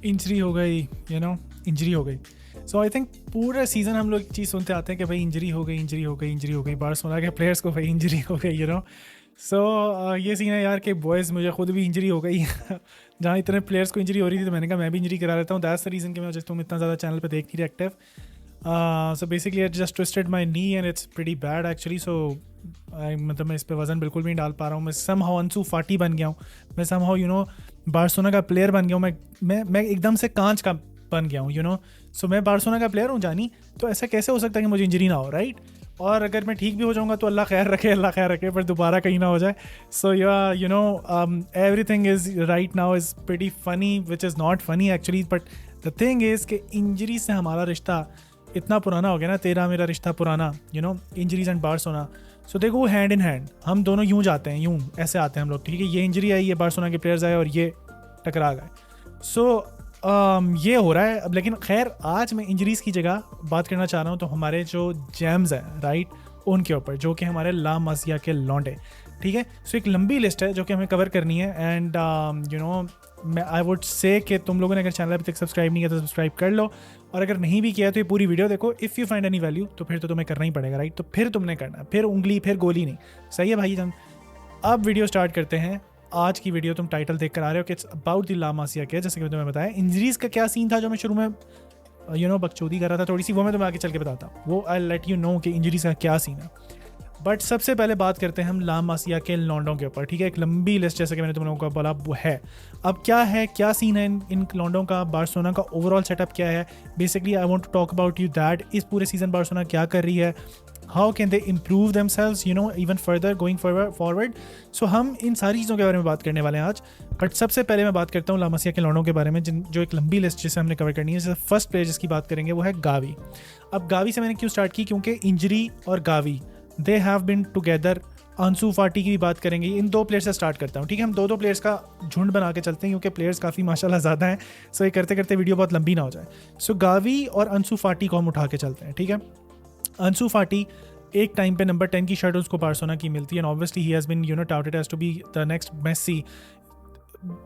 Injury हो गई, injury हो गई। सो आई थिंक पूरा सीज़न हम लोग एक चीज़ सुनते आते हैं कि भाई इंजरी हो गई, इंजरी हो गई, इंजरी हो गई, बार्सिलोना के प्लेयर्स को भाई इंजरी हो गई। सो ये सीन है यार कि बॉयज़ मुझे खुद भी इंजरी हो गई। जहाँ इतने प्लेयर्स को इंजरी हो रही थी तो मैंने कहा मैं भी इंजरी करा लेता हूँ। दैट्स द रीज़न कि मैं जस्ट तुम इतना ज़्यादा चैनल पे देख नहीं रहे active. So basically I just twisted my knee and it's pretty bad actually. So मतलब मैं इस पे वज़न बिल्कुल भी नहीं डाल पा रहा हूँ। मैं समहाउ अंसू फाटी बन गया हूँ। मैं समहाउ बार्सिलोना का प्लेयर बन गया हूँ। मैं एकदम से कांच का बन गया हूँ। सो मैं बार्सिलोना का प्लेयर हूँ जानी, तो ऐसा कैसे हो सकता है कि मुझे इंजरी ना हो, राइट? और अगर मैं ठीक भी हो जाऊँगा तो अल्लाह खैर रखे, अल्लाह खैर रखे, पर दोबारा कहीं ना हो जाए। So everything is right now is pretty funny which is not funny actually, but the thing is कि इंजरी से हमारा रिश्ता इतना पुराना हो गया ना, तेरा मेरा रिश्ता पुराना, इंजरीज एंड बार्सिलोना। सो देखो वो हैंड इन हैंड, हम दोनों यूँ जाते हैं, यूँ ऐसे आते हैं हम लोग, ठीक है? ये इंजरी आई, ये बार्सिलोना के प्लेयर्स आए और ये टकरा गए। सो ये हो रहा है अब। लेकिन खैर आज मैं इंजरीज़ की जगह बात करना चाह रहा हूँ तो हमारे जो जेम्स हैं, राइट, उनके ऊपर, जो कि हमारे ला मसिया के लौंडे, ठीक है? सो एक लंबी लिस्ट है जो कि हमें कवर करनी है एंड मैं आई वुड से कि तुम लोगों ने अगर चैनल अभी तक सब्सक्राइब नहीं किया तो सब्सक्राइब कर लो, और अगर नहीं भी किया तो ये पूरी वीडियो देखो। If you find any value तो फिर तो तुम्हें करना ही पड़ेगा, राइट? तो फिर तुमने करना, फिर उंगली फिर गोली नहीं, सही है भाई जान? अब वीडियो स्टार्ट करते हैं। आज की वीडियो तुम टाइटल देख कर आ रहे हो कि इट्स अबाउट द ला मसिया के, जैसे कि तुम्हें बताया इंजरीज़ का क्या सीन था जो मैं शुरू में बकचोदी कर रहा था थोड़ी सी, वो मैं तुम्हें आगे चल के बताता हूँ। वो आई लेट यू नो कि इंजरीज़ का क्या सीन है। बट सबसे पहले बात करते हैं हम ला मसिया के लॉन्डों के ऊपर, ठीक है? एक लंबी लिस्ट जैसे कि मैंने तुम लोगों को बोला वो है। अब क्या है, क्या सीन है इन लॉन्डों का, बार्सिलोना का ओवरऑल सेटअप क्या है? Basically I want to talk about you that इस पूरे सीजन बार्सिलोना क्या कर रही है, how can they improve themselves even further going forward. So हम इन सारी चीज़ों के बारे में बात करने वाले हैं आज। बट सबसे पहले मैं बात करता हूँ ला मसिया के लॉन्डों के बारे में, जो एक लंबी लिस्ट जिसे हमने कवर करनी है। जैसे फर्स्ट प्लेयर जिसकी बात करेंगे वो है गावी। अब गावी से मैंने क्यों स्टार्ट की, क्योंकि इंजरी और Gavi they have been together. Ansu Fati की भी बात करेंगे। इन दो प्लेयर्स से स्टार्ट करता हूँ, ठीक है? हम दो प्लेयर्स का झुंड बना के चलते हैं क्योंकि प्लेयर्स काफ़ी माशाल्लाह ज़्यादा हैं। सो ये करते करते वीडियो बहुत लंबी ना हो जाए। सो गावी और अंसू फाटी को हम उठा के चलते हैं, ठीक है? अंसू फाटी एक टाइम पे नंबर 10 की शर्ट उसको बार्सिलोना की मिलती है and obviously he has been touted as to be the next Messi.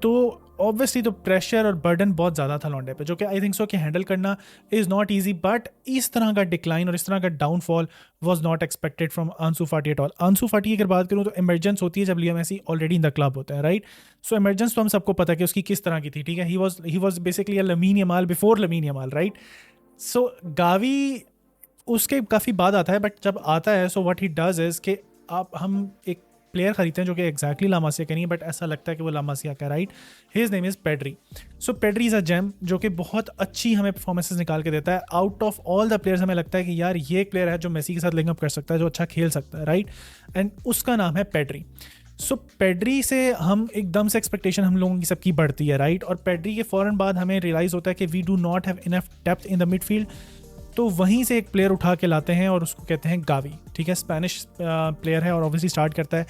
तो ऑब्वियसली तो प्रेशर और बर्डन बहुत ज़्यादा था लॉन्डे पे, जो कि आई थिंक सो कि हैंडल करना इज़ नॉट ईजी। बट इस तरह का डिक्लाइन और इस तरह का downfall was not expected from Ansu Fati at all. अंसू Fati की अगर बात करूँ तो इमरजेंस होती है जब Leo Messi already in the club होता है, राइट? सो इमरजेंस तो हम सबको पता है कि उसकी किस तरह की थी, ठीक है? He was basically a lamin Yamal before lamin Yamal, right? So Gavi उसके काफ़ी बाद आता है, बट जब आता है so what he does is कि आप हम एक प्लेयर खरीदते हैं जो कि एग्जैक्टली ला मसिया का नहीं है, बट ऐसा लगता है कि वो ला मसिया का, right? His name is Pedri. So Pedri is a gem जो कि बहुत अच्छी हमें परफॉर्मेंसेस निकाल के देता है। Out of all the players हमें लगता है कि यार ये एक प्लेयर है जो मेसी के साथ लिंक अप कर सकता है, जो अच्छा खेल सकता है, राइट? एंड उसका नाम है पेड्री। सो पेड्री से हम एकदम से एक्सपेक्टेशन हम लोगों की सबकी बढ़ती है, राइट? और पेड्री के फ़ौरन बाद हमें रियलाइज़ होता है कि we do not have enough depth in the midfield. तो वहीं से एक प्लेयर उठा के लाते हैं और उसको कहते हैं गावी, ठीक है? स्पेनिश प्लेयर है और ऑब्वियसली स्टार्ट करता है,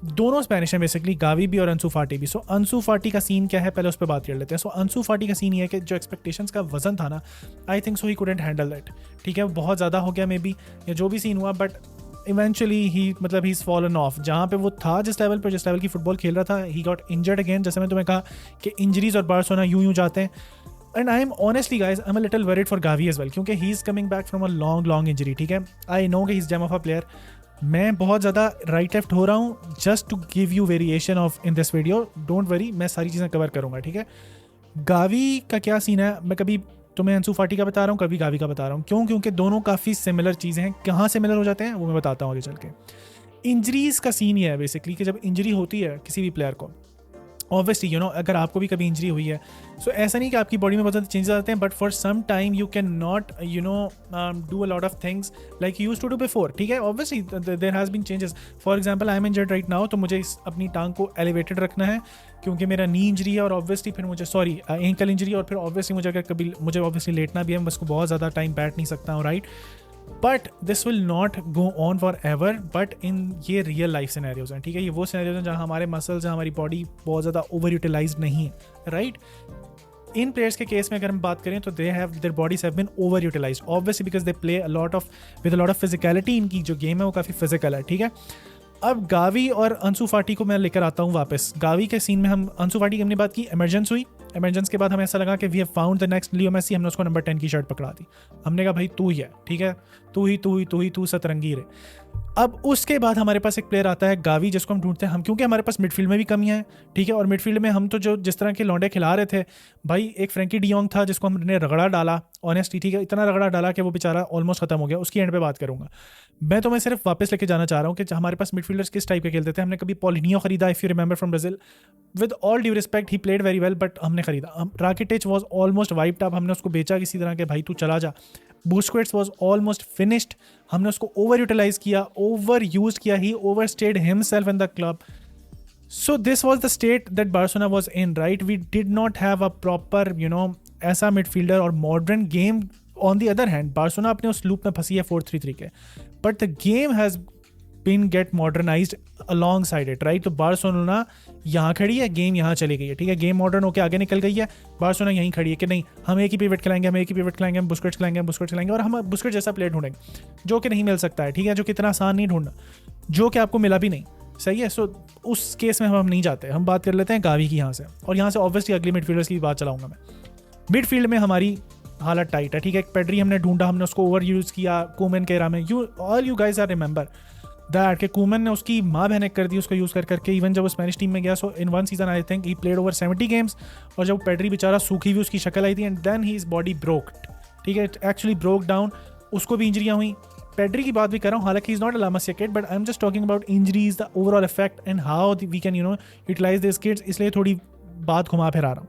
दोनों स्पेनिश हैं बेसिकली, गावी भी और अंसू फाटी भी। सो अंसू फाटी का सीन क्या है पहले उस पर बात कर लेते हैं। सो अंसू फाटी का सीन ये है कि जो एक्सपेक्टेशंस का वजन था ना, आई think so he couldn't handle that, ठीक है? बहुत ज़्यादा हो गया मे बी, या जो भी सीन हुआ, but eventually he is fallen of. जहाँ पे वो था जिस लेवल की फुटबॉल खेल रहा था, ही गॉट इंजर्ड अगेन। जैसे मैं तुम्हें कहा कि इंजरीज और बार्सिलोना यूं जाते हैं। And I am honestly guys I am a little worried for Gavi as well, क्योंकि he is coming back from a long injury, ठीक है? आई नो कि he is gem of a player. मैं बहुत ज़्यादा राइट लेफ्ट हो रहा हूँ just to give you variation of in this video, don't worry, मैं सारी चीज़ें कवर करूँगा, ठीक है? गावी का क्या सीन है, मैं कभी तुम्हें अंसू फाटी का बता रहा हूँ, कभी गावी का बता रहा हूँ। क्यों? क्योंकि दोनों काफ़ी सिमिलर चीज़ें हैं। कहाँ सिमिलर हो जाते हैं वो मैं बताता हूँ आगे चल के। इंजरीज़ का सीन ये है बेसिकली कि जब इंजरी होती है किसी भी प्लेयर को, ऑब्वियसली अगर आपको भी कभी इंजरी हुई है, सो ऐसा नहीं कि आपकी बॉडी में बहुत ज़्यादा चेंजेस आते हैं, but for some time you can not do a lot of things like you used to do before, ठीक है? Obviously there has been changes. For example I am injured right now, तो मुझे अपनी टांग को elevated रखना है क्योंकि मेरा नी इंजरी है, और ऑब्वियसली फिर मुझे एंकल इंजरी, और फिर ऑब्वियसली मुझे ऑब्वियसली लेटना भी है, मैं उसको बहुत ज़्यादा टाइम बैठ नहीं सकता हूँ, right? But this will not go on for ever, but in ये रियल लाइफ सिनेरियोज हैं, ठीक है? ये वो सिनेरियोज हैं जहाँ हमारे मसल्स हैं, हमारी बॉडी बहुत ज़्यादा ओवर यूटिलाइज नहीं है, राइट? इन प्लेयर्स के केस में अगर हम बात करें तो their bodies have been over utilise, obviously because they play with a lot of physicality. इनकी जो गेम है वो काफ़ी फिजिकल है, ठीक है? अब गावी और अंसू फाटी को मैं लेकर आता हूँ वापस। गावी के सीन में हम अंसू फाटी की हमने बात की, इमरजेंस हुई, इमरजेंस के बाद हमें ऐसा लगा कि we have found the next Leo Messi, हमने उसको नंबर 10 की शर्ट पकड़ा दी। हमने कहा भाई तू ही है, ठीक है, तू सतरंगी रहे। अब उसके बाद हमारे पास एक प्लेयर आता है गावी, जिसको हम ढूंढते हैं हम, क्योंकि हमारे पास मिडफील्ड में भी कमियां हैं, ठीक है, और मिडफील्ड में हम तो जो जिस तरह के लौंडे खिला रहे थे भाई, एक फ्रैंकी डियोंग था जिसको हमने रगड़ा डाला, ऑनेस्टली, ठीक है, इतना रगड़ा डाला कि वो बेचारा ऑलमोस्ट खत्म हो गया। उसकी एंड पे बात करूंगा मैं, तो मैं सिर्फ वापस लेके जाना चाह रहा हूँ कि हमारे पास मिडफील्डर्स किस टाइप के खेलते थे। हमने कभी पॉलिनियो खरीदा, if you remember, from Brazil, with all due respect he played very well, but हमने खरीदा। राकिटिच वाज ऑलमोस्ट वाइप्ड अप, हमने उसको बेचा किसी तरह के, भाई तू चला जा। बुस्केट्स वाज ऑलमोस्ट फिनिश्ड, हमने उसको ओवर यूटिलाइज किया, ओवर यूज किया, he overstayed himself in the club. So this was the state that Barcelona was in, right? We did not have a proper, ऐसा midfielder और modern game. On the other hand, Barcelona अपने उस loop में फंसी है 4-3-3 के, but the game has been get modernized alongside it, right? तो Barcelona यहाँ खड़ी है, गेम यहाँ चली गई है, ठीक है, गेम मॉडर्न होकर आगे निकल गई है, Barcelona यहीं खड़ी है कि नहीं हम एक ही पिवट खिलाएंगे, हम बुस्केट्स खिलाएंगे और हम बुस्केट जैसा प्लेयर ढूंढेंगे, जो कि नहीं मिल सकता है, ठीक है, जो कि इतना आसान नहीं ढूंढना, जो कि आपको मिला भी नहीं, सही है। सो उस केस में हम नहीं जाते, हम बात कर लेते हैं गावी की यहाँ से, और यहाँ से ऑब्वियसली अगली मिडफील्डर्स की बात चलाऊंगा मैं। मिडफील्ड में हमारी हालत टाइट है, ठीक है, पेड्री हमने ढूंढा, हमने उसको ओवर यूज़ किया कूमन के एरा में। You guys are remember that कि कूमन ने उसकी माँ बहन कर दी उसको यूज़ करके, इवन जब वो स्पेनिश टीम में गया, so in one season I think he played over 70 games, और जब पेड्री बेचारा सूखी हुई उसकी शक्ल आई थी, and then he is body broke, ठीक है, एक्चुअली ब्रोक डाउन, उसको भी इंजरियाँ हुई। पेड्री की बात भी कर रहा हूँ, हालांकि is not a La Masia kid, but I am just talking about injuries, the overall effect and how we can utilize this kids, इसलिए थोड़ी बात घुमा फिरा रहा हूँ।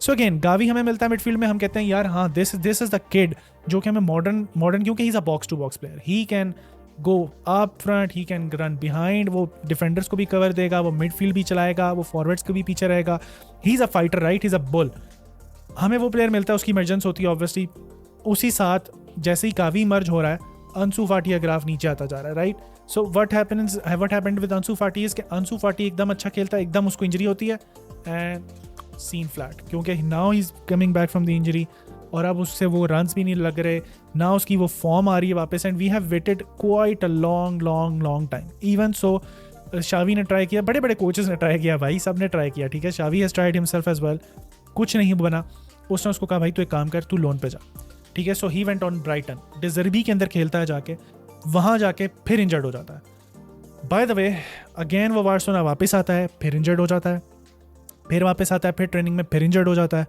सो अगेन गावी हमें मिलता है मिडफील्ड में, हम कहते हैं यार हाँ दिस इज द किड जो कि हमें मॉडर्न क्योंकि he is a box to box player, he can go up front, he can run behind, वो डिफेंडर्स को भी कवर देगा, वो मिडफील्ड भी चलाएगा, वो फॉरवर्ड्स को भी पीछे रहेगा, ही is a fighter, right, he is a bull. हमें वो प्लेयर मिलता है, उसकी इमरजेंस होती है ऑब्वियसली। उसी साथ जैसे ही गावी मर्ज हो रहा है, अंसू फाटी का ग्राफ नीचे आता जा रहा है, right. So what happened with Ansu Fati is कि अंसू फाटी एकदम अच्छा खेलता है, एकदम उसको इंजरी होती है एंड सीन फ्लैट, क्योंकि now he is coming back from the injury, और अब उससे वो रन्स भी नहीं लग रहे ना, उसकी वो फॉर्म आ रही है वापस, and we have waited quite a long time. Even so Xavi ने ट्राई किया, बड़े बड़े कोचेस ने ट्राई किया भाई, सब ने ट्राई किया, ठीक है, Xavi has tried himself as well, कुछ नहीं बना। उसने उसको कहा भाई तू एक काम कर, तू लोन पे जा, ठीक है। So he went on Brighton, डिजर्बी के अंदर खेलता है जाके, वहाँ जाके फिर इंजर्ड हो जाता है। बाय द वे अगेन वो बार्सिलोना वापस आता है, फिर इंजर्ड हो जाता है, फिर वापस आता है, फिर ट्रेनिंग में फिर इंजर्ड हो जाता है,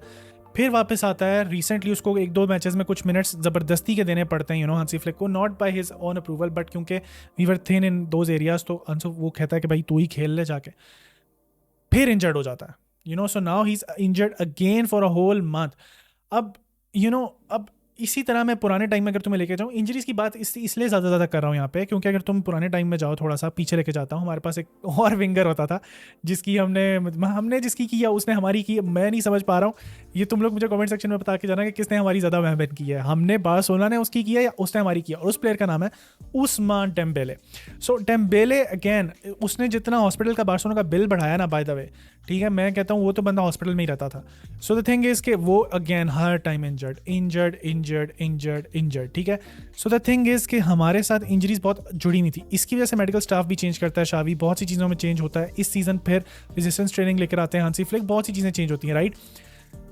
फिर वापस आता है। रिसेंटली उसको 1-2 मैचेस में कुछ मिनट्स ज़बरदस्ती के देने पड़ते हैं, हांसी फ्लिक को, not by his own approval, but क्योंकि we were thin in those areas, तो अंसू वो कहता है कि भाई तू ही खेल ले जाके, फिर इंजर्ड हो जाता है, so now he is injured again for a whole month. अब अब इसी तरह मैं पुराने टाइम में अगर तुम्हें लेके जाऊँ, इंजरीज की बात इसलिए ज़्यादा कर रहा हूँ यहाँ पे, क्योंकि अगर तुम पुराने टाइम में जाओ, थोड़ा सा पीछे लेके जाता हूँ, हमारे पास एक और विंगर होता था जिसकी हमने जिसकी की या उसने हमारी की, मैं नहीं समझ पा रहा हूँ। ये तुम लोग मुझे कमेंट सेक्शन में बता के जाना कि किसने हमारी ज़्यादा मेहनत की है, हमने बार्सिलोना ने उसकी की है या उसने हमारी की है, और उस प्लेयर का नाम है उस्मान डेम्बेले। सो डेम्बेले अगेन, उसने जितना हॉस्पिटल का बार्सिलोना का बिल बढ़ाया ना, बाय द वे, ठीक है, मैं कहता हूँ वो तो बंदा हॉस्पिटल में ही रहता था। सो द थिंग इज कि वो अगेन हर टाइम इंजर्ड, ठीक है। सो द थिंग इज कि हमारे साथ इंजरीज बहुत जुड़ी हुई थी, इसकी वजह से मेडिकल स्टाफ भी चेंज करता है शावी, बहुत सी चीज़ों में चेंज होता है। इस सीजन फिर रेजिस्टेंस ट्रेनिंग लेकर आते हैं हांसी फ्लिक, बहुत सी चीज़ें चेंज होती हैं, राइट।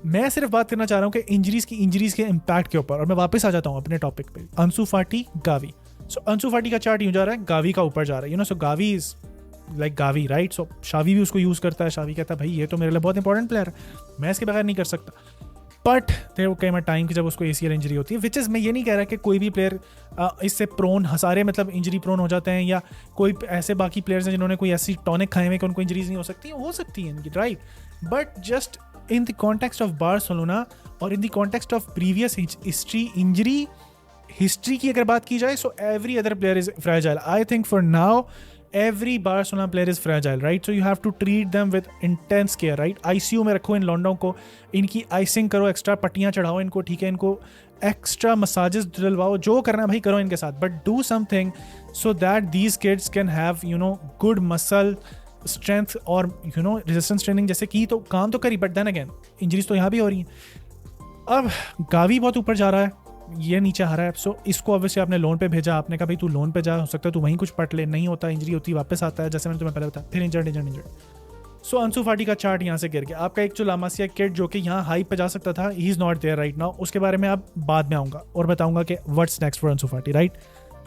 मैं सिर्फ बात करना चाह रहा हूँ कि इंजरीज के इम्पैक्ट के ऊपर, और मैं वापस आ जाता हूँ अपने टॉपिक पे, अंसू फाटी गावी। सो अंसू फाटी का चार्ट यूँ जा रहा है, गावी का ऊपर जा रहा है, so Gavi is like Gavi, right. So Xavi भी उसको यूज़ करता है, शावी कहता है भाई ये तो मेरे लिए बहुत इंपॉर्टेंट प्लेयर है, मैं इसके बगैर नहीं कर सकता। But there came a time कि जब उसको ACL इंजरी होती है, विच इज़, मैं ये नहीं कह रहा कि कोई भी प्लेयर इससे प्रोन, सारे मतलब इंजरी प्रोन हो जाते हैं, या कोई ऐसे बाकी प्लेयर्स हैं जिन्होंने कोई ऐसी टॉनिक खाए हुए कि उनको इंजरीज नहीं हो सकती हैं इनकी, right. But just in the context of Barcelona और in the context of previous injury history की अगर बात की जाए, so every other player is fragile. I think for now every Barcelona player is fragile, right? So you have to treat them with intense care, right? ICU में रखो इन लॉन्डों को, इनकी icing करो, एक्स्ट्रा पट्टियाँ चढ़ाओ इनको, ठीक है, इनको एक्स्ट्रा मसाजेस दिलवाओ, जो करना है भाई करो इनके साथ, but do something so that these kids can have good muscle strength और रेजिस्टेंस ट्रेनिंग जैसे की, तो काम तो करी, बट देन अगेन इंजरीज तो यहाँ भी हो रही हैं। अब गावी बहुत ऊपर जा रहा है, ये नीचे आ रहा है। सो इसको ऑब्वियसली आपने लोन पे भेजा, आपने कहा भाई तू लोन पे जा, हो सकता है तू वहीं कुछ पट ले, नहीं होता, इंजरी होती, वापस आता है, जैसे मैंने तुम्हें पहले बताया, फिर इंजर्ड। सो अंसू फाटी का चार्ट यहाँ से गिर गया। आपका एक जो लामासिया किड जो कि यहाँ हाई पे जा सकता था, he is not there right now. उसके बारे में अब बाद में आऊँगा और बताऊँगा कि व्हाट्स नेक्स्ट फॉर अंसू फाटी, राइट।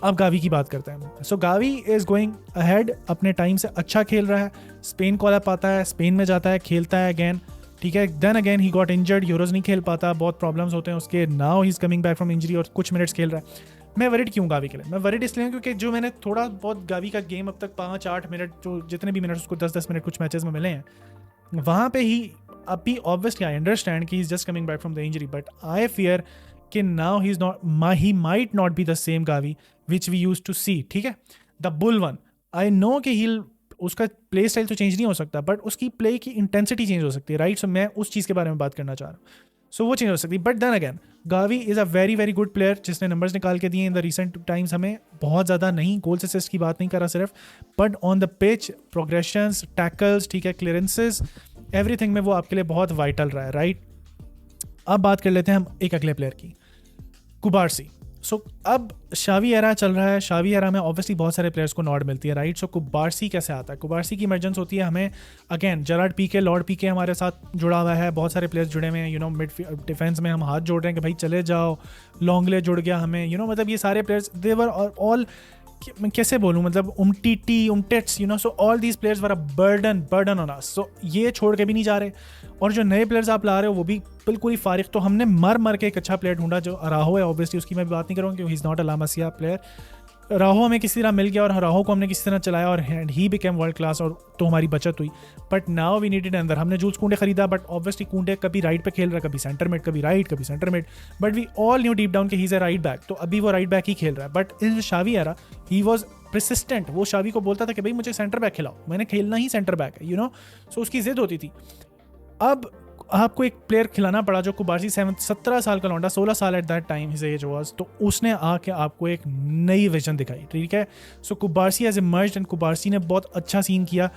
अब गावी की बात करते हैं। सो गावी इज़ गोइंग अहेड, अपने टाइम से अच्छा खेल रहा है। स्पेन कॉल अप आता है, स्पेन में जाता है, खेलता है अगेन, ठीक है। Then again he got injured, Euros नहीं खेल पाता, बहुत प्रॉब्लम्स होते हैं उसके। Now he is coming back from injury और कुछ मिनट्स खेल रहा है। मैं वरिड क्यों गावी के लिए? मैं वरिड इसलिए हूं क्योंकि जो मैंने थोड़ा बहुत गावी का गेम अब तक 5-8 मिनट, जो जितने भी मिनट उसको 10-10 मिनट कुछ मैचेस में मिले हैं, वहाँ पे ही अभी ऑब्वियसली आई अंडरस्टैंड कि he is just coming back from the injury, but I fear कि now he is not, he might not be the same Gavi which we use to see, ठीक है। The bull one, I know कि he, उसका play style तो change नहीं हो सकता, but उसकी प्ले की इंटेंसिटी चेंज हो सकती है, राइट। सो मैं उस चीज़ के बारे में बात करना चाह रहा हूँ। सो वो चेंज हो सकती है, but then again Gavi is a very very good player जिसने नंबर्स निकाल के दिए इन द रिसेंट टाइम्स हमें। बहुत ज़्यादा नहीं, गोल्स असिस्ट की बात नहीं कर रहा सिर्फ, but on the pitch, progressions, tackles, ठीक है, क्लियरेंसेस, एवरीथिंग में वो आपके लिए बहुत वाइटल रहा है, राइट। अब बात कर लेते हैं हम एक अगले प्लेयर की, कुबारसी। सो अब शावी एरा चल रहा है, शावी एरा में ऑब्वियसली बहुत सारे प्लेयर्स को नॉड मिलती है, राइट। सो कुबारसी कैसे आता है? कुबारसी की इमरजेंस होती है हमें, अगेन जरार्ड पीके, लॉर्ड पीके हमारे साथ जुड़ा हुआ है, बहुत सारे प्लेयर्स जुड़े हुए हैं, यू नो, मिड डिफेंस में हम हाथ जोड़ रहे हैं कि भाई चले जाओ, लॉन्गले जुड़ गया हमें, यू नो, मतलब ये सारे प्लेयर्स देवर ऑल, मैं कैसे बोलूँ, मतलब उमटीटी, उमटेट्स, you know, so all these players were a burden on us. So ये छोड़ के भी नहीं जा रहे, और जो नए प्लेयर्स आप ला रहे हो वो भी बिल्कुल ही फारिग। तो हमने मर के एक अच्छा प्लेयर ढूंढा जो अराहो है, ऑब्वियसली उसकी मैं भी बात नहीं करूँगा क्योंकि he is not a La Masia player. राहो हमें किसी तरह मिल गया और राहो को हमने किसी तरह चलाया और ही बिकेम वर्ल्ड क्लास, और तो हमारी बचत हुई। बट नाउ वी नीडेड अंदर, हमने जूल्स कुंडे खरीदा, बट ऑब्वियसली कुंडे कभी राइट पे खेल रहा है, कभी सेंटर मिड, कभी राइट, कभी center mid, but we all knew deep down कि he is a right back, तो अभी वो राइट बैक ही खेल रहा है। But in Xavi era he was persistent, वो शावी को बोलता था कि भाई मुझे सेंटर बैक खिलाओ, मैंने खेलना ही सेंटर बैक है, यू नो, सो उसकी जिद होती थी। अब आपको एक प्लेयर खिलाना पड़ा जो कुबारसी 17 साल का लौंडा, 16 साल at that time his age was, तो उसने आके आपको एक नई विजन दिखाई, ठीक है। So Cubarsi has emerged and Cubarsi ने बहुत अच्छा सीन किया,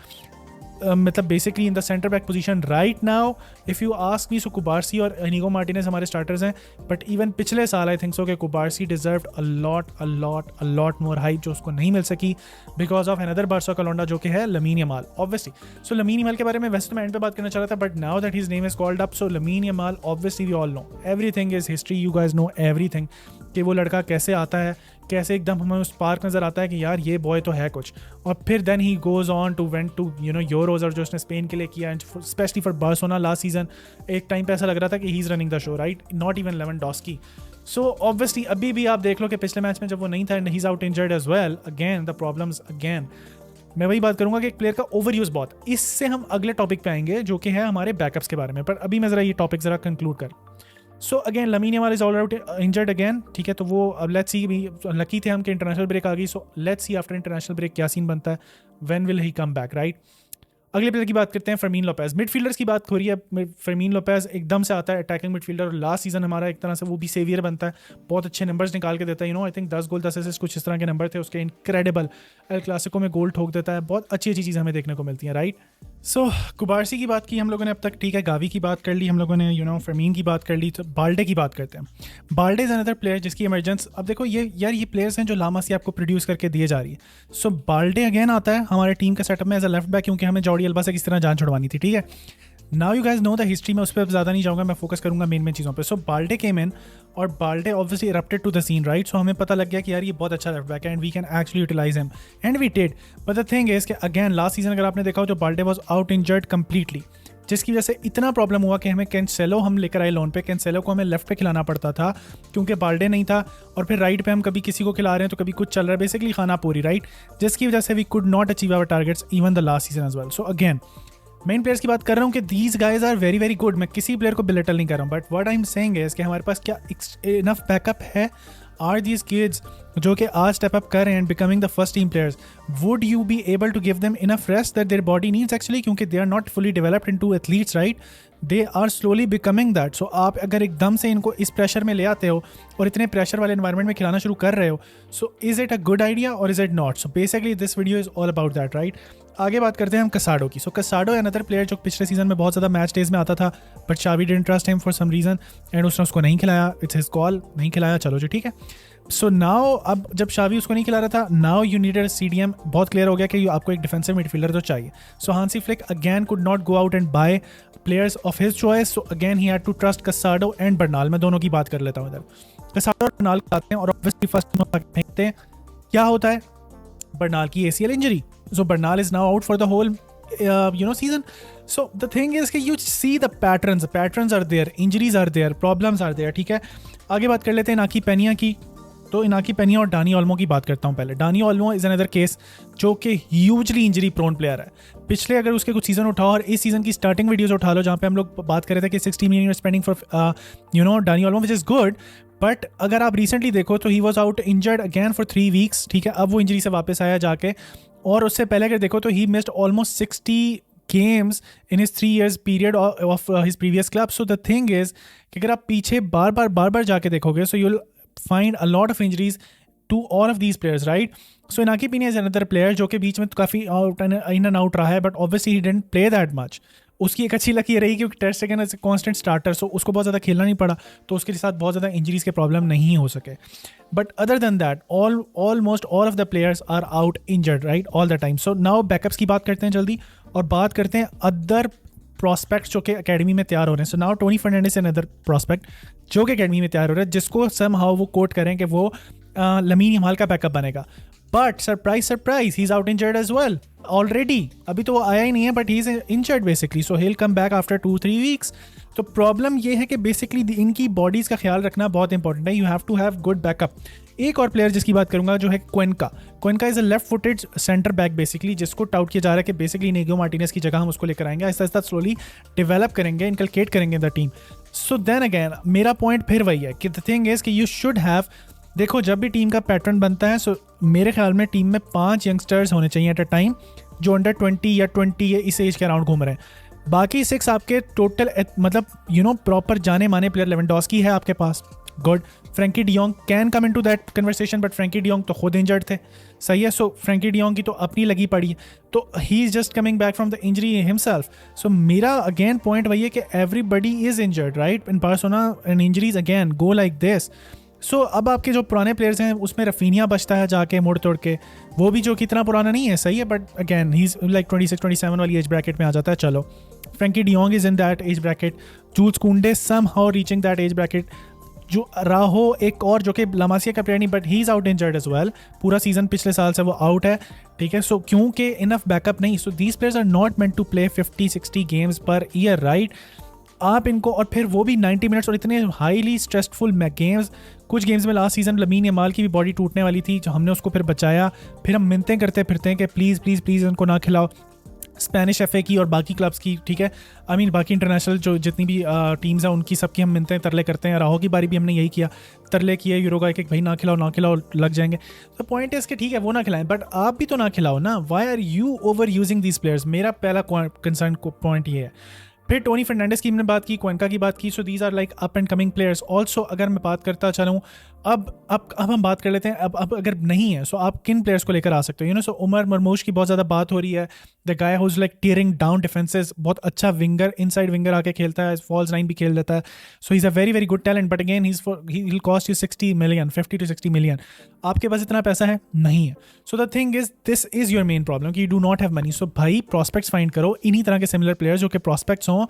मतलब basically in the center back position right now if you ask me. So Cubarsi और इनिगो मार्टिनेज हमारे स्टार्टर्स हैं, बट इवन पिछले साल आई थिंक सो कि Cubarsi deserved a lot more hype जो उसको नहीं मिल सकी बिकॉज ऑफ अनदर बारसा का लौंडा जो कि है लमीन यमाल, ऑब्वियसली। सो लमीन यमाल के बारे में वैसे तो मैं एंड पे बात करना चाह रहा था, but now that his name is called up, so Lamine Yamal obviously we all know, everything is history, you guys know everything, कि वो लड़का कैसे आता है, कैसे एकदम हमें उस पार्क नज़र आता है कि यार ये बॉय तो है कुछ, और फिर then he goes on to went to you know Euros, और जो उसने स्पेन के लिए किया, and specially for Barcelona last season, एक टाइम पे ऐसा लग रहा था कि he is running the show, right, not even Lewandowski. So obviously अभी भी आप देख लो कि पिछले मैच में जब वो नहीं था, and he is out injured as well, again the problems again. मैं वही बात करूंगा कि एक प्लेयर का ओवर यूज़ बहुत, इससे हम अगले टॉपिक पे आएंगे जो कि है हमारे बैकअप्स के बारे में, पर अभी मैं ज़रा ये टॉपिक ज़रा कंक्लूड कर। So again lamin Yamal is all out injured again, ठीक है, तो वो अब लेट्स सी, लकी थे हम कि इंटरनेशनल ब्रेक आ गई, so let's see after international break क्या सीन बनता है, when will he come back, right. अगले प्लेयर की बात करते हैं, फर्मीन लोपेज। मिडफील्डर्स की बात हो रही है, फर्मीन लोपेज एकदम से आता है अटैकिंग मिडफील्डर, और लास्ट सीजन हमारा एक तरह से वो भी सेवियर बनता है, बहुत अच्छे नंबर्स निकाल के देता है, you know, I think 10 goal 10 assist कुछ इस तरह के नंबर थे उसके, इनक्रेडिबल। एल क्लासिको में गोल ठोक देता है, बहुत अच्छी अच्छी चीज़ हमें देखने को मिलती है, राइट। सो कुबारसी की बात की हम लोगों ने अब तक, ठीक है, गावी की बात कर ली हम लोगों ने, यू नो, फर्मीन की बात कर ली, तो बाल्डे की बात करते हैं। बाल्डे इज अनदर प्लेयर जिसकी इमरजेंस, अब देखो ये यार ये प्लेयर्स हैं जो लामा से आपको प्रोड्यूस करके दिए जा रही है। सो बाल्डे अगेन आता है हमारे टीम के सेटअप में एज अ लेफ्ट बैक, क्योंकि हमें जॉर्डी अल्बा से किस तरह जान छुड़वानी थी, ठीक है। Now you guys know the history में उस पर ज़्यादा नहीं जाऊँगा, मैं फोकस करूँगा मेन चीज़ों पे। सो बाल्डे केम इन और Balde obviously erupted to the scene, right. So हमें पता लग गया कि यार ये बहुत अच्छा लेफ्ट बैक है and we can actually utilize him, and we did. But the thing is कि अगेन लास्ट सीजन अगर आपने देखा हो, जो Balde was out injured completely, जिसकी वजह से इतना प्रॉब्लम हुआ कि हमें कैंसेलो हम लेकर आए लोन पे, कैंसेलो को हमें लेफ्ट पे खिलाना पड़ता था क्योंकि बाल्डे नहीं था, और फिर राइट पे हम कभी किसी को खिला रहे हैं तो कभी कुछ चल रहा है, बेसिकली खाना पूरी, राइट, जिसकी वजह से we could not achieve our targets even the last season as well. So again main players की बात कर रहा हूँ कि these guys are very very good, मैं किसी प्लेयर को बिलिटल नहीं कर रहा हूँ, but what I am saying is कि हमारे पास क्या इनफ बैकअप है। आर दीज किड्स जो कि आज स्टेप अप कर रहे हैं and becoming the first team players, would you be able to give them enough rest that their body needs actually, क्योंकि they are not fully developed into athletes, right, they are slowly becoming that. So आप अगर एकदम से इनको इस pressure में ले आते हो और इतने प्रेशर वाले एनवायरनमेंट में खिलाना शुरू कर रहे हो, so is it a good idea और is it not. So basically this video is all about that, right. आगे बात करते हैं हम कसाडो की. सो कसाडो अनदर प्लेयर जो पिछले सीजन में बहुत ज़्यादा मैच डेज में आता था, but Xavi didn't trust him for some reason and उसने उसको नहीं खिलाया. इट्स हिज कॉल, नहीं खिलाया, चलो जी ठीक है. सो नाउ अब जब शावी उसको नहीं खिला रहा था, now you need a CDM. बहुत क्लियर हो गया कि आपको एक डिफेंसिव मिडफील्डर तो चाहिए. So Hansi Flick again could not go out and buy players of his choice. So again he had to trust Casado and Bernal. मैं दोनों की बात कर लेता हूँ इधर. कसाडो और बर्नाल आते हैं और ऑब्वियसली फर्स्ट फेंकते हैं. क्या होता है? बर्नाल की ACL injury. So Bernal is now out for the whole season. So the thing is कि you see the patterns are there, injuries are there, problems are there. ठीक है, आगे बात कर लेते हैं इनाकी पेनिया की. तो इनाकी पेनिया और डानी ओल्मो की बात करता हूँ पहले. Dani Olmo is another case जो कि ह्यूजली इंजरी प्रोन प्लेयर है. पिछले अगर उसके कुछ सीजन उठाओ और इस सीजन की स्टार्टिंग वीडियोस उठा लो जहाँ पे हम लोग बात कर रहे थे कि 60 million spending for Dani Olmo, which is good. But अगर आप रिसेंटली देखो तो he was out injured again for 3 weeks. ठीक है, अब वो इंजरी से वापस आया जाके. और उससे पहले अगर देखो तो he missed almost 60 games in his 3 years period of his previous club. So the thing is कि अगर आप पीछे बार बार जाके देखोगे so you'll find a lot of injuries to all of these players, right? So Inaki Peña is another player जो कि बीच में काफ़ी in and out रहा है, but obviously he didn't play that much. उसकी एक अच्छी लक ये रही कि test second as constant starter, so उसको बहुत ज़्यादा खेलना नहीं पड़ा, तो उसके साथ बहुत ज़्यादा इंजरीज के प्रॉब्लम नहीं हो सके. But other than that almost all of the players are out injured right all the time. So now backups की बात करते हैं जल्दी और बात करते हैं अदर प्रॉस्पेक्ट्स जो कि अकेडमी में तैयार हो रहे हैं. So now Tony Fernandes and other prospect जो कि अकेडमी में तैयार हो रहे हैं, जिसको सम हाउ वो कोट करें कि वो लमीन यमाल का बैकअप बनेगा. But surprise he is out injured as well already. अभी तो वो आया ही नहीं है, but he is injured basically. So he will come back after 2-3 weeks. तो प्रॉब्लम ये है कि बेसिकली इनकी बॉडीज़ का ख्याल रखना बहुत इंपॉर्टेंट है. You have to have good backup. एक और प्लेयर जिसकी बात करूंगा जो है Cuenca is a left footed center back basically, जिसको टाउट किया जा रहा है कि बेसिकली नेगो मार्टिनेज की जगह हम उसको लेकर आएंगे, आहिस्ता आहिस्ता स्लोली डेवलप करेंगे, इनकलकेट करेंगे the team. So then again मेरा पॉइंट फिर वही है कि द थिंग इज कि यू शुड हैव, देखो जब भी टीम का पैटर्न बनता है सो मेरे ख्याल में टीम में 5 यंगस्टर्स होने चाहिए एट अ टाइम जो अंडर 20 या 20 या इस एज के अराउंड घूम रहे हैं. बाकी 6 आपके टोटल मतलब प्रॉपर जाने माने प्लेयर. लेवेंडोस्की है आपके पास, good. Frenkie de Jong can come into that conversation, but Frenkie de Jong तो खुद इंजर्ड थे, सही है. सो फ्रैंकी डियोंग की तो अपनी लगी पड़ी है, तो he is just coming back from the injury himself. So मेरा अगेन पॉइंट वही है कि everybody is injured right in Barcelona and injuries again go like this. So अब आपके जो पुराने प्लेयर्स हैं उसमें रफीनिया बचता है जाके मुड़ तोड़ के, वो भी जो कि इतना पुराना नहीं है, सही है, but again he is like 26-27 वाली एज ब्रैकेट में आ जाता है. चलो Frenkie de Jong is in that age bracket. Jules Kounde somehow reaching that age bracket. जो राहो एक और जो कि लामासिया का प्लेयर नहीं, but he is out injured as well. पूरा सीजन पिछले साल से वो आउट है, ठीक है. सो क्योंकि इनफ बैकअप नहीं, so these players are not meant to play 50-60 games per year right. आप इनको, और फिर वो भी 90 मिनट्स और इतने हाईली स्ट्रेसफुल गेम्स. कुछ गेम्स में लास्ट सीजन लमीन यमाल की भी बॉडी टूटने वाली थी, जो हमने उसको फिर बचाया. फिर हम मिन्नतें करते फिरते हैं कि प्लीज़ प्लीज़ प्लीज़ उनको ना खिलाओ. स्पेनिश FA की और बाकी क्लब्स की, ठीक है, आई मीन बाकी इंटरनेशनल जो जितनी भी टीम्स हैं उनकी सबकी हम मिलते हैं, तरले करते हैं. राहो की बारी भी हमने यही किया, तरले किए यूरोगा कि भाई ना खिलाओ लग जाएंगे. तो पॉइंट है इसके, ठीक है वो ना खिलाएं, बट आप भी तो ना खिलाओ ना. Why are you over using these players? मेरा पहला कंसर्न पॉइंट ये है. फिर टोनी फर्नांडिस की हमने बात की, क्वेनका की बात की. So these are like up and coming players. Also अगर मैं बात करता चलूँ, अब हम बात कर लेते हैं. अब अगर नहीं है सो आप किन प्लेयर्स को लेकर आ सकते हो? सो उमर मरमूश की बहुत ज़्यादा बात हो रही है. The guy who's like tearing down defences, बहुत अच्छा विंगर, इनसाइड विंगर आके खेलता है, फॉल्स 9 भी खेल लेता है. So he is a very very good talent, but again he will cost you 60 million, 50 to 60 million. आपके पास इतना पैसा है नहीं है. So the thing is this is your main problem कि you do not have money. So भाई prospects find करो, इन्हीं तरह के सिमिलर प्लेयर्स जो कि प्रॉस्पेक्ट्स हों,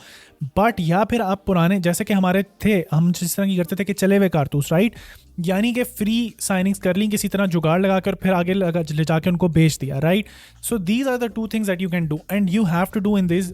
बट या फिर आप पुराने जैसे कि हमारे थे, हम जिस तरह की करते थे कि चले हुए कारतूस राइट, यानी कि फ्री साइनिंग्स कर ली, किसी तरह जुगाड़ लगाकर फिर आगे ले जाके उनको बेच दिया right. So these are the 2 things that you can do and you have to do in this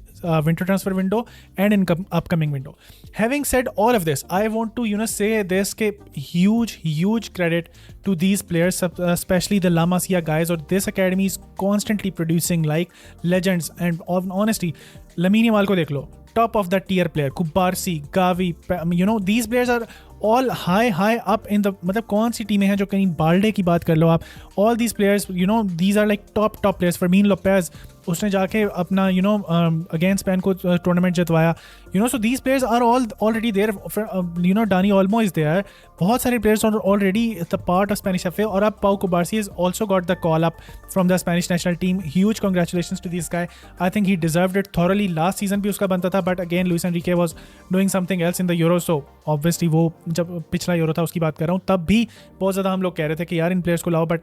winter transfer window and in upcoming window. Having said all of this, I want to say this ke huge credit to these players, especially the La Masia guys, or this academy is constantly producing like legends. And honestly, Lamine Yamal ko dekh lo, top of the tier player, Kubarsi, Gavi, these players are all high up in the, मतलब कौन सी टीमें हैं जो कहीं Balde की बात कर लो आप, all these players these are like top players. Fermin Lopez उसने जाके अपना अगेंस्ट स्पेन को टूर्नामेंट जितवाया, so these players are already there, Dani Olmo is there, बहुत सारे players are already the part of Spanish FA. और अब Pau Cubarsi is also got the call up from the Spanish national team. Huge congratulations to this guy. I think he deserved it thoroughly. Last season भी उसका बनता था, but again Luis Enrique was doing something else in the euro. So obviously वो जब पिछला euro था उसकी बात कर रहा हूँ, तब भी बहुत ज़्यादा हम लोग कह रहे थे कि यार इन प्लेयर्स को लाओ, but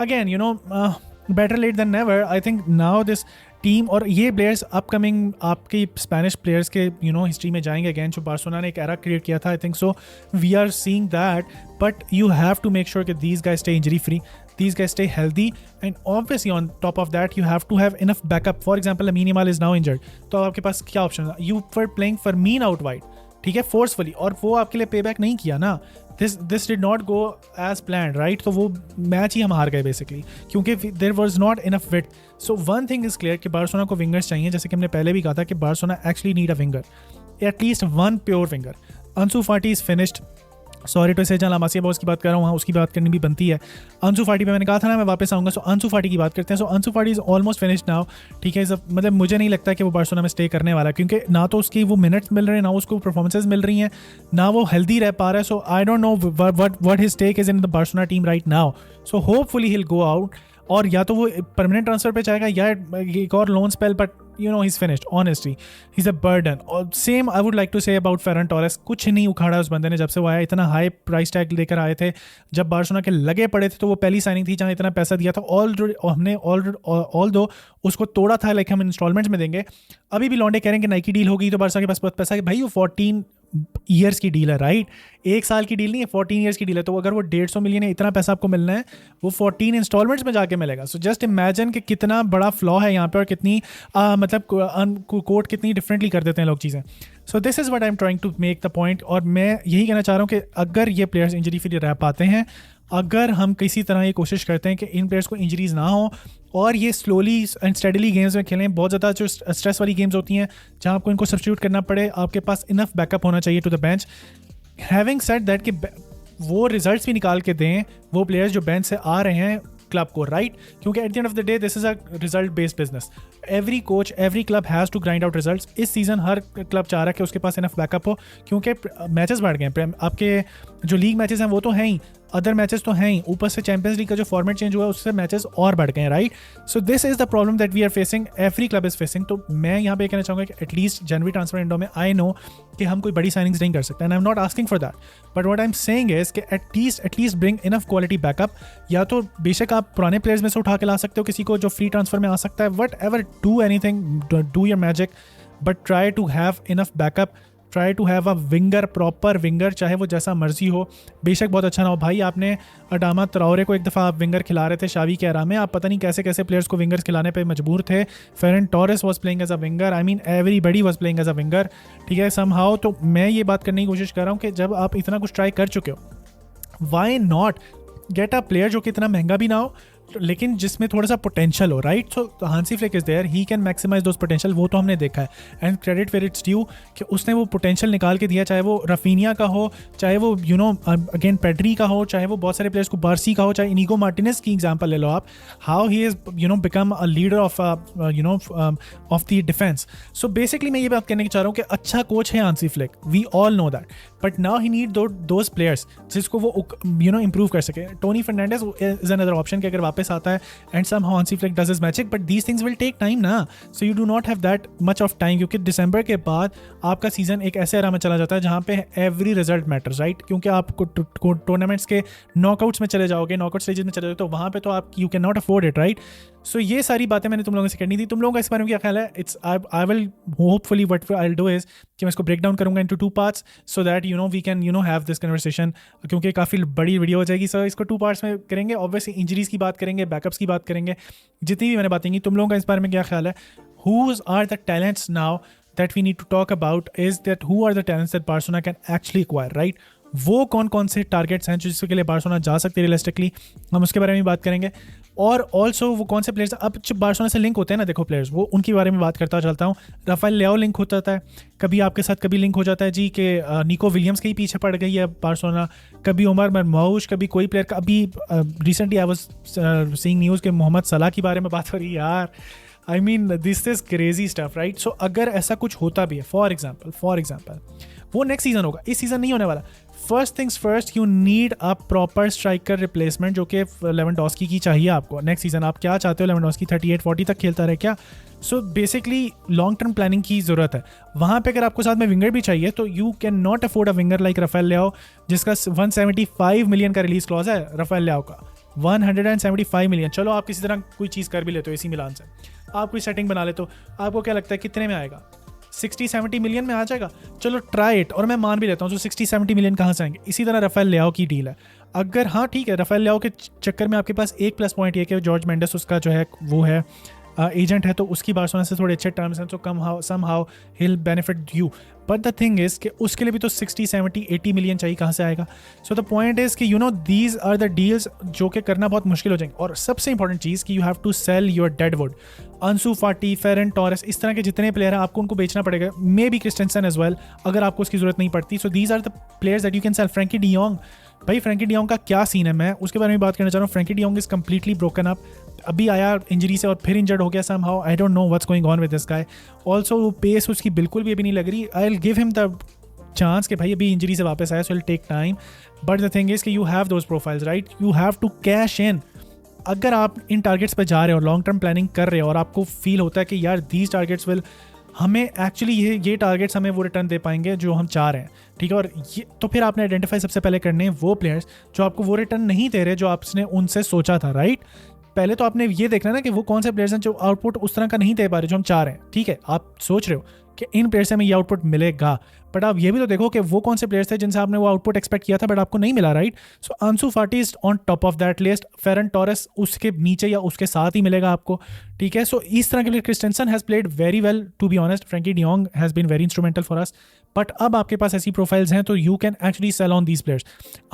again better late than never. I think now this team और ये प्लेयर्स अपकमिंग आपके स्पेनिश प्लेयर्स के हिस्ट्री में जाएंगे अगेन, जो बार्सिलोना ने एक एरा क्रिएट किया था. I think so we are seeing that, but you have to make sure कि these guys stay injury free, these guys stay healthy, and obviously on top of that you have to have enough backup. For example, Lamine Yamal is now injured, तो आपके पास क्या option है? You were playing Fermin out wide, ठीक है, forcefully, और वो आपके लिए पे बैक नहीं किया ना. This did not go as planned, right. तो वो मैच ही हम हार गए बेसिकली, क्योंकि there was not enough width. So one thing is clear कि बार्सिलोना को विंगर्स चाहिए, जैसे कि हमने पहले भी कहा था कि Barcelona actually need a winger, at least one pure winger. Ansu Fati is finished. Sorry to से जहाँ मासिया बॉस की बात कर रहा हूँ, वहाँ उसकी बात करनी भी बनती है. अंसु फाटी पे मैंने कहा था ना मैं वापस आऊँगा. सो अंसु फाटी की बात करते हैं. सो अंसु Fati is almost finished now, ठीक है. मतलब मुझे नहीं लगता कि वो बार्सिलोना में स्टे करने वाला, क्योंकि ना तो उसकी वो मिनट्स मिल रहे हैं, ना उसको परफॉर्मेंसेज मिल रही हैं, ना वो हेल्दी रह पा रहा है. So I don't know what his take is in the Barcelona team right now. So hopefully he will go out, और या तो वो परमानेंट ट्रांसफर पे जाएगा या एक और loan spell, but he's finished. Honestly, he's a burden. और same I would like to say about Ferran Torres. कुछ नहीं उखाड़ा उस बंदे ने जब से वो आया. इतना हाई प्राइस टैग लेकर आए थे, जब बार्सिलोना के लगे पड़े थे तो वो पहली साइनिंग थी जहाँ इतना पैसा दिया था. हमने ऑल दो उसको तोड़ा था, लाइक हम इंस्टॉलमेंट्स में देंगे. अभी भी लौंडे कह रहे हैं कि नाइकी डील होगी तो बार्सा के पास बहुत पैसा है. भाई वो 14 ईयर्स की डील है, राइट. एक साल की डील नहीं है, 14 ईयर्स की डील है. तो अगर वो 150 मिलियन है, इतना पैसा आपको मिलना है, वो 14 इंस्टॉलमेंट्स में जाके मिलेगा. सो जस्ट इमेजिन कि कितना बड़ा फ्लॉ है यहाँ पे, और कितनी मतलब कोर्ट कितनी डिफरेंटली कर देते हैं लोग चीज़ें. So this is what I am trying to make the point. और मैं यही कहना चाह रहा हूँ कि अगर ये प्लेयर्स इंजरी फ्री रह पाते हैं, अगर हम किसी तरह ये कोशिश करते हैं कि इन प्लेयर्स को इंजरीज ना हो, और ये स्लोली एंड स्टेडली गेम्स में खेलें. बहुत ज़्यादा जो स्ट्रेस वाली गेम्स होती हैं जहाँ आपको इनको सब्स्टिट्यूट करना पड़े, आपके पास इनफ बैकअप होना चाहिए to the bench. Having said that कि वो रिजल्ट्स भी निकाल के दें वो प्लेयर्स जो बेंच से आ रहे हैं क्लब को, राइट. क्योंकि at the end of the day this is a result based business. Every coach, every club has to grind out results. इस सीज़न हर क्लब चाह रहा है कि उसके पास इनफ बैकअप हो, क्योंकि मैचेस बढ़ गए. आपके जो लीग मैचेस हैं वो तो हैं ही, अदर मैचेस तो हैं ही, ऊपर से चैंपियंस लीग का जो फॉर्मेट चेंज हुआ है उससे मैचेस और बढ़ गए हैं, right. So this is the problem that we are facing, every club is facing. तो मैं यहाँ पे कहना चाहूँगा कि एटलीस्ट जनवरी ट्रांसफर विंडो में आई नो कि हम कोई बड़ी साइनिंग्स नहीं कर सकते, and I am not asking for that, but what I am saying is कि at least bring enough quality backup. या तो बेशक आप पुराने प्लेयर्स में से उठा के ला सकते हो किसी को जो फ्री ट्रांसफर में आ सकता है, whatever, do anything, do your magic, but try to have enough backup. Try to have a winger, proper winger, चाहे वो जैसा मर्जी हो. बेशक बहुत अच्छा ना हो. भाई आपने अडामा ट्राओरे को एक दफ़ा आप विंगर खिला रहे थे शावी के एरा में, आप पता नहीं कैसे कैसे प्लेयर्स को विंगर्स खिलाने पे मजबूर थे. Ferran Torres was playing as a winger, I mean everybody was playing as a winger, ठीक है, समहाउ. तो मैं ये बात करने की कोशिश कर रहा हूँ कि जब आप इतना कुछ ट्राई कर चुके हो, why not get a player जो कि इतना महंगा भी ना हो, लेकिन जिसमें थोड़ा सा पोटेंशियल हो, right. So Hansi Flick is there, he can maximise those potential. वो तो हमने देखा है, and credit where it's due कि उसने वो पोटेंशियल निकाल के दिया, चाहे वो रफीनिया का हो, चाहे वो अगेन पेड्री का हो, चाहे वो बहुत सारे प्लेयर्स को बार्सी का हो, चाहे इनिगो मार्टिनेज की एग्जांपल ले लो आप, how he is become a leader of of the defence. So basically मैं ये बात कहने की चाह रहा हूँ कि अच्छा कोच है Hansi Flick, we all know that, but now he need those players जिसको वो इंप्रूव कर सके. Toni Fernandez is another option कि अगर वापस आता है and somehow Hansi Flick does his magic, but these things will take time ना. So you do not have that much of time, क्योंकि दिसंबर के बाद आपका सीजन एक ऐसे एरा में चला जाता है जहाँ पे एवरी रिजल्ट मैटर्स, राइट. क्योंकि आप टूर्नामेंट्स के नॉकआउट्स में चले जाओगे, नॉकआउट स्टेजेस में चले जाओगे, तो वहाँ पे तो आप you can not afford it, right. So ये सारी बातें मैंने तुम लोगों से करनी थी. तुम लोगों का इस बारे में क्या ख्याल है? It's I will hopefully what I will do is कि मैं इसको ब्रेक डाउन करूँगा into 2 parts, so that we can have this conversation, क्योंकि काफ़ी बड़ी वीडियो हो जाएगी. सो इसको 2 पार्ट्स में करेंगे. ऑब्वियसली इंजरीज़ की बात करेंगे, बैकअप्स की बात करेंगे, जितनी भी मैंने बातें की. तुम लोगों का इस बारे में क्या ख्याल है? Whose are the talents now that we need to talk about? Is that who are the talents that Barcelona can actually acquire, right? वो कौन कौन से टारगेट्स हैं जिसके लिए बार्सिलोना जा सकते हैं रियलिस्टिकली, हम उसके बारे में बात करेंगे. और ऑल्सो वो कौन से प्लेयर्स अब जब बार्सिलोना से लिंक होते हैं ना, देखो प्लेयर्स, वो उनके बारे में बात करता चलता हूँ. राफेल लियाओ लिंक होता है कभी आपके साथ, कभी लिंक हो जाता है जी कि निको विलियम्स के ही पीछे पड़ गई है बार्सिलोना, कभी उमर मरमौश, कभी कोई प्लेयर का. अभी recently I was seeing news के मोहम्मद सलाह के बारे में बात हो रही है यार. I mean this is crazy stuff, right? So अगर ऐसा कुछ होता भी है, फॉर एग्जाम्पल वो नेक्स्ट सीजन होगा, इस सीजन नहीं होने वाला। First things first, you need a proper striker replacement, जो कि लेवेंडोस्की की चाहिए आपको नेक्स्ट सीजन। आप क्या चाहते हो, लेवेंडोस्की 38-40 तक खेलता रहे क्या? So basically long term planning की ज़रूरत है वहाँ पे। अगर आपको साथ में विंगर भी चाहिए तो you can not afford a winger like Rafael Leao, जिसका 175 मिलियन का रिलीज क्लॉज है राफेल लियाओ का, 175 मिलियन। चलो आप किसी तरह कोई चीज़ कर भी लेते हो एसी मिलान से, आप कोई सेटिंग बना लेते हो, आपको क्या लगता है कितने में आएगा? 60-70 मिलियन में आ जाएगा। चलो ट्राई इट, और मैं मान भी लेता हूँ, तो 60-70 मिलियन कहाँ से आएंगे? इसी तरह राफेल लियाओ की डील है। अगर हाँ ठीक है, राफेल लियाओ के चक्कर में आपके पास एक प्लस पॉइंट ये कि जॉर्ज मेंडेस उसका जो है वो है एजेंट है, तो उसकी बार्सिलोना से थोड़े अच्छे टर्म्स हैं, तो somehow he'll benefit you. But the thing is कि उसके लिए भी तो 60-70-80 मिलियन चाहिए, कहाँ से आएगा? सो द पॉइंट इज कि you know these are the deals जो कि करना बहुत मुश्किल हो जाएंगे। और सबसे इंपॉर्टेंट चीज़ कि you have to sell your deadwood. Ansu Fati, Ferran Torres, इस तरह के जितने प्लेयर हैं आपको उनको बेचना पड़ेगा, maybe Christensen as well, अगर आपको उसकी जरूरत नहीं पड़ती। So these are the players that you can sell. Frenkie de Jong, भाई फ्रैंकी डियोंग का क्या सीन है, मैं उसके बारे में बात करना चाह रहा हूँ। Frenkie de Jong is completely broken up, अभी आया इंजरी से और फिर इंजर्ड हो गया somehow, I don't know what's going on with this guy. Also वो पेस उसकी बिल्कुल भी अभी नहीं लग रही। I will give him the chance कि भाई अभी इंजरी से वापस आया, so will take time. But the thing is कि you have those profiles, right? You have to cash in. अगर आप इन टारगेट्स पे जा रहे हो, लॉन्ग टर्म प्लानिंग कर रहे हो, और आपको फील होता है कि यार दीज टारगेट्स विल हमें एक्चुअली ये टारगेट्स हमें वो रिटर्न दे पाएंगे जो हम चाह रहे हैं, ठीक है, और ये तो फिर आपने आइडेंटिफाई सबसे पहले करने हैं वो प्लेयर्स जो आपको वो रिटर्न नहीं दे रहे जो आपने उनसे सोचा था, राइट? पहले तो आपने ये देखना ना कि वो कौन से प्लेयर्स हैं जो आउटपुट उस तरह का नहीं दे पा रहे जो हम चाह रहे हैं, ठीक है? आप सोच रहे हो कि इन प्लेयर से हमें ये आउटपुट मिलेगा, बट आप ये भी तो देखो कि वो कौन से प्लेयर्स थे जिनसे आपने वो आउटपुट एक्सपेक्ट किया था बट आपको नहीं मिला, right? So Ansu Fati is on top of that list, Ferran Torres उसके नीचे या उसके साथ ही मिलेगा आपको, ठीक है? सो इस तरह के लिए Christensen has played very well, to be honest. Frenkie de Jong has been very instrumental for us, but अब आपके पास ऐसी प्रोफाइल्स हैं तो you can actually sell on these players.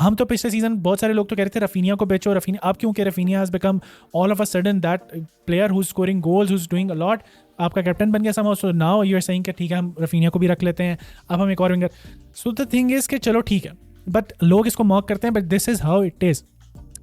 हम तो पिछले सीजन बहुत सारे लोग तो कह रहे थे रफीनिया को बेचो, रफीनिया। आप क्योंकि Raphinha has become all of a sudden that player who is scoring goals, who is doing a lot, आपका कैप्टन बन गया somehow. So now you are saying कि ठीक है हम रफीनिया को भी रख लेते हैं, अब हम एक और winger. So the thing is कि चलो ठीक है, बट लोग इसको मॉक करते हैं, but this is how it is.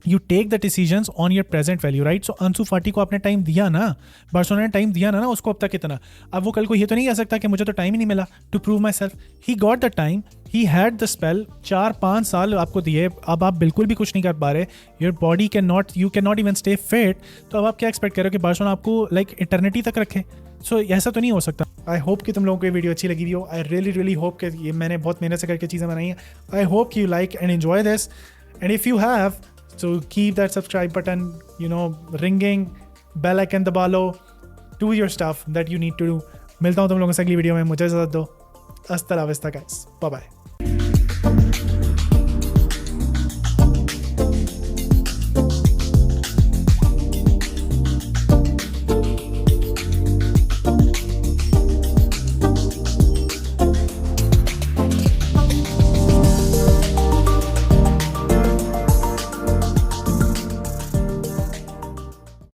You take the decisions on your present value, right? So Ansu Fati को आपने टाइम दिया ना, बार्सिलोना ने टाइम दिया ना उसको अब तक कितना। अब वो कल को ये तो नहीं कह सकता कि मुझे तो टाइम ही नहीं मिला to prove myself. He got the time, he had the spell, 4-5 साल आपको दिए, अब आप बिल्कुल भी कुछ नहीं कर पा रहे। Your body can not, you can not even stay fit, तो अब आप क्या एक्सपेक्ट कर रहे हो कि बार्सिलोना आपको लाइक इटर्निटी तक रखे? सो ऐसा तो नहीं हो सकता। आई होप कि तुम लोगों को ये वीडियो अच्छी लगी हुई हो। आई रियली होप कि ये मैंने बहुत मेहनत से करके चीज़ें बनाई हैं। आई होप कि you like and enjoy this, and if you have, so keep that subscribe button, you know, ringing, bell icon दबा लो, do your stuff that you need to do। मिलता हूँ तुम लोगों से अगली वीडियो में, मुझे इजाज़त दो। अस्सलाम वालेकुम गाइस, बाय बाय।